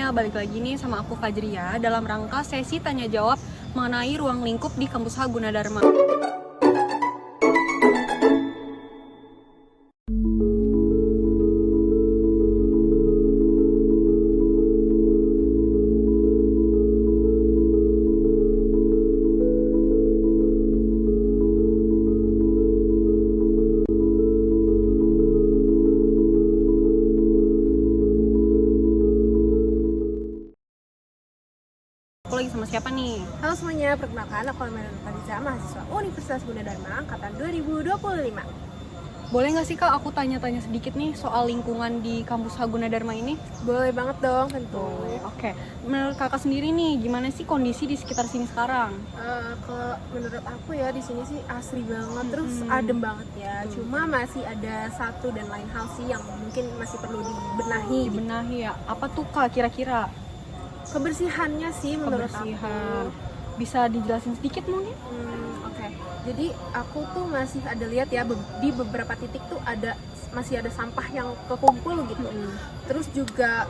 semuanya, balik lagi nih sama aku Fajria dalam rangka sesi tanya jawab mengenai ruang lingkup di kampus H Gunadarma. Aku lagi sama siapa nih? Halo semuanya, perkenalkan aku Almira Fariza, mahasiswa Universitas Gunadarma angkatan 2025. Boleh nggak sih Kak aku tanya-tanya sedikit nih soal lingkungan di kampus H Gunadarma ini? Boleh banget dong, tentu. Oke, menurut kakak sendiri nih gimana sih kondisi di sekitar sini sekarang? Kalau menurut aku ya di sini sih asri banget, terus adem banget ya. Cuma masih ada satu dan lain hal sih yang mungkin masih perlu dibenahi. Dibenahi ya, apa tuh Kak kira-kira? Kebersihannya sih menurut Kebersihan. aku. Bisa dijelasin sedikit mungkin? Oke. Jadi aku tuh masih ada lihat ya di beberapa titik tuh masih ada sampah yang kekumpul gitu. Terus juga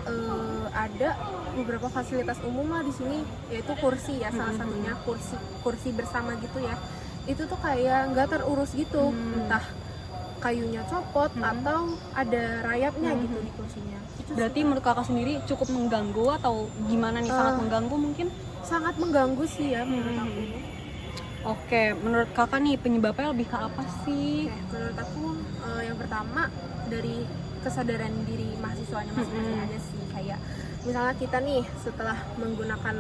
ada beberapa fasilitas umum lah di sini, yaitu kursi ya, salah satunya kursi bersama gitu ya. Itu tuh kayak nggak terurus gitu, entah kayunya copot atau ada rayapnya gitu di kursinya. Itu Berarti menurut kakak sendiri cukup mengganggu atau gimana nih, sangat mengganggu mungkin? sangat mengganggu sih ya menurut aku. Oke, menurut kakak nih penyebabnya lebih ke apa sih? Oke, menurut aku yang pertama dari kesadaran diri mahasiswanya masing-masing aja sih. Kayak misalnya kita nih setelah menggunakan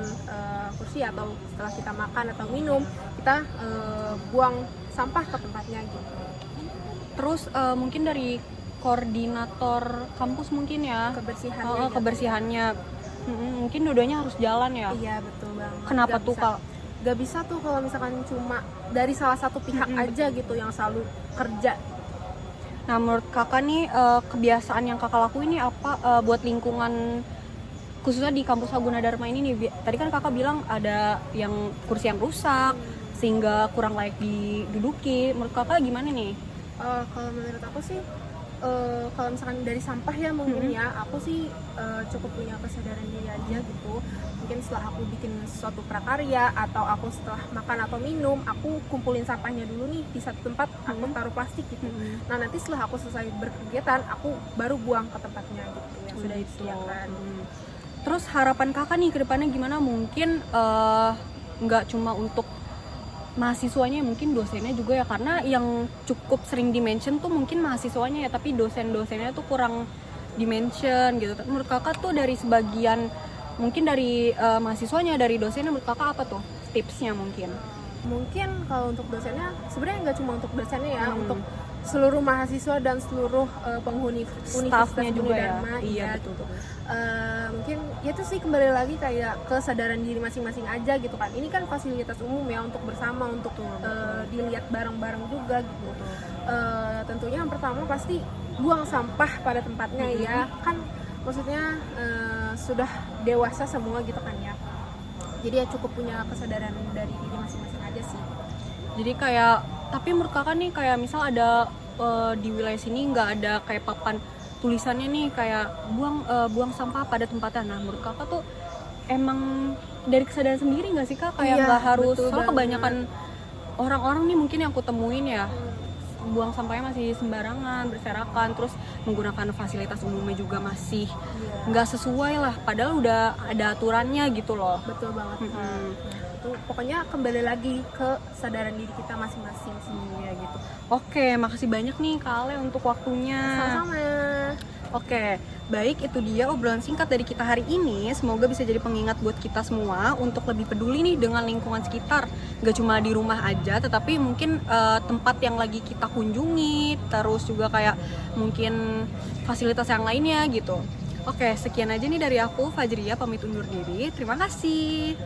kursi atau setelah kita makan atau minum, kita buang sampah ke tempatnya gitu. Terus mungkin dari koordinator kampus mungkin ya? Kebersihannya. Kebersihannya. Mungkin dua-duanya harus jalan ya? Iya, betul banget. Kenapa Gak tuh bisa- Kak? Gak bisa tuh kalau misalkan cuma dari salah satu pihak aja gitu yang selalu kerja. Nah menurut kakak nih kebiasaan yang kakak lakuin ini apa buat lingkungan khususnya di kampus H Gunadarma ini nih? Tadi kan kakak bilang ada yang kursi yang rusak sehingga kurang layak diduduki. Menurut kakak gimana nih? Kalau menurut aku sih kalau misalkan dari sampah ya mungkin ya aku sih cukup punya kesadaran diri aja gitu. Mungkin setelah aku bikin suatu prakarya atau aku setelah makan atau minum, aku kumpulin sampahnya dulu nih di satu tempat, aku taruh plastik gitu. Nah nanti setelah aku selesai berkegiatan, aku baru buang ke tempatnya gitu yang sudah disediakan. Terus harapan kakak nih ke depannya gimana? Mungkin nggak cuma untuk mahasiswanya, mungkin dosennya juga ya, karena yang cukup sering dimention tuh mungkin mahasiswanya ya, tapi dosen-dosennya tuh kurang dimention gitu. Menurut kakak tuh dari sebagian, mungkin dari mahasiswanya, dari dosennya, menurut kakak apa tuh tipsnya mungkin? Mungkin kalau untuk dosennya sebenarnya nggak cuma untuk dosennya ya, untuk seluruh mahasiswa dan seluruh penghuni Staffnya Universitas juga ya? Gunadarma. Iya, Gitu. betul. Mungkin ya itu sih kembali lagi kayak kesadaran diri masing-masing aja gitu kan. Ini kan fasilitas umum ya, untuk bersama, untuk dilihat bareng-bareng juga gitu. Tentunya yang pertama pasti buang sampah pada tempatnya ya, kan maksudnya sudah dewasa semua gitu kan ya. Jadi ya cukup punya kesadaran dari diri masing-masing aja sih. Jadi kayak, tapi menurut kakak nih kayak misal ada di wilayah sini nggak ada kayak papan tulisannya nih kayak buang sampah pada tempatnya. Nah menurut kakak tuh emang dari kesadaran sendiri nggak sih Kak? Kayak Iya, nggak harus, betul soalnya banget. kebanyakan orang-orang nih mungkin yang aku temuin ya, buang sampahnya masih sembarangan, berserakan, terus menggunakan fasilitas umumnya juga masih nggak sesuai lah, padahal udah ada aturannya gitu loh. Betul banget. Itu pokoknya kembali lagi ke kesadaran diri kita masing-masing sih. Iya gitu. Oke, makasih banyak nih Kak Ale untuk waktunya. Sama-sama. Oke, baik, itu dia obrolan singkat dari kita hari ini. Semoga bisa jadi pengingat buat kita semua untuk lebih peduli nih dengan lingkungan sekitar. Gak cuma di rumah aja, tetapi mungkin tempat yang lagi kita kunjungi, terus juga kayak mungkin fasilitas yang lainnya gitu. Oke, sekian aja nih dari aku, Fajria, pamit undur diri. Terima kasih.